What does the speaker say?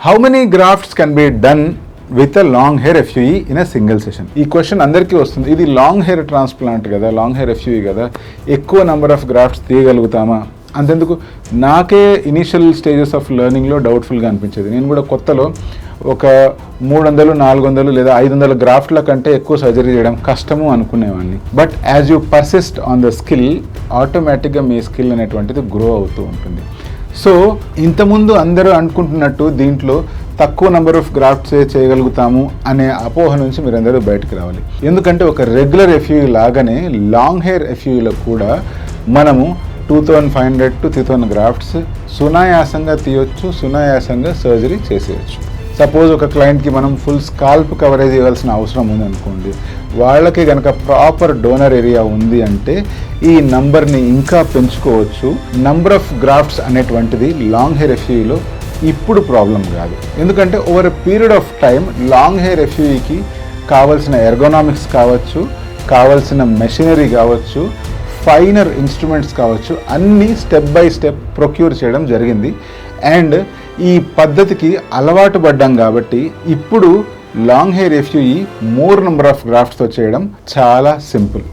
How many grafts can be done with a long hair FUE in a single session? ఈ question అందరికీ వస్తుంది. ఇది long hair transplant కదా, long hair FUE కదా, ఎక్కువ number of grafts తీయగలుగుతామా? అంతెందుకు నాకే ఇనీషియల్ స్టేజెస్ ఆఫ్ లెర్నింగ్లో డౌట్ఫుల్గా అనిపించేది. నేను కూడా కొత్తలో ఒక 300, 400 లేదా 500 గ్రాఫ్ట్ల కంటే ఎక్కువ సర్జరీ చేయడం కష్టము అనుకునేవాడిని. But as you persist on the skill, ఆటోమేటిక్గా మీ స్కిల్ అనేటువంటిది గ్రో అవుతూ ఉంటుంది. సో ఇంతకుముందు అందరూ అనుకుంటున్నట్టు దీంట్లో తక్కువ నెంబర్ ఆఫ్ గ్రాఫ్ట్స్ చేయగలుగుతాము అనే అపోహ నుంచి మీరందరూ బయటకు రావాలి. ఎందుకంటే ఒక రెగ్యులర్ FUE లాగానే లాంగ్ హెయిర్ FUEలో కూడా మనము 2500 to 3000 గ్రాఫ్ట్స్ సునాయాసంగా తీయొచ్చు, సునాయాసంగా సర్జరీ చేసేయచ్చు. సపోజ్ ఒక క్లయింట్కి మనం ఫుల్ స్కాల్ప్ కవరేజ్ ఇవ్వాల్సిన అవసరం ఉంది అనుకోండి, వాళ్ళకి కనుక ప్రాపర్ డోనర్ ఏరియా ఉంది అంటే ఈ నంబర్ని ఇంకా పెంచుకోవచ్చు. నంబర్ ఆఫ్ గ్రాఫ్ట్స్ అనేటువంటిది లాంగ్ హెయిర్ FUEలో ఇప్పుడు ప్రాబ్లం కాదు. ఎందుకంటే over a period of time long hair FUEకి కావాల్సిన ఎర్గోనామిక్స్ కావచ్చు, కావాల్సిన మెషినరీ కావచ్చు, ఫైనర్ ఇన్స్ట్రుమెంట్స్ కావచ్చు, అన్నీ స్టెప్ బై స్టెప్ ప్రొక్యూర్ చేయడం జరిగింది. అండ్ ఈ పద్ధతికి అలవాటు పడ్డాం కాబట్టి ఇప్పుడు long hair FUE more number of గ్రాఫ్ట్స్తో చేయడం చాలా సింపుల్.